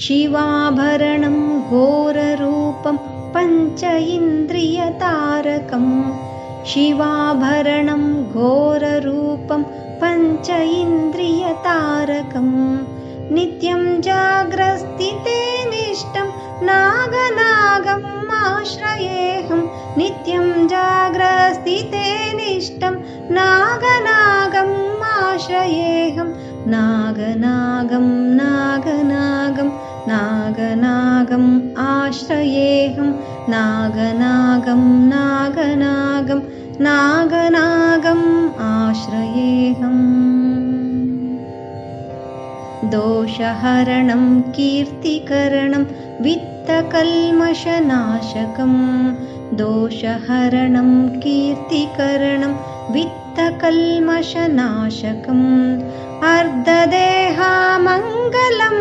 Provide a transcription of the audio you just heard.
शिवाभरणं घोररूपं पञ्च इन्द्रियतारकं शिवाभरणं घोररूपं पञ्च इन्द्रियतारकं नित्यं जाग्रस्थिते निष्ठं नागनागम् आश्रयेऽहं नित्यं जाग्रस्थिते निष्ठं नागनागम् आश्रयेऽहं नागनागं नागनागं नागनागम् आश्रयेऽहं नागनागं नागनागं नागनागम् आश्रयेऽहम् दोषहरणं कीर्तिकरणं वित्तकल्मषनाशकं दोषहरणं कीर्तिकरणं वित्तकल्मषनाशकम् अर्धदेहामङ्गलं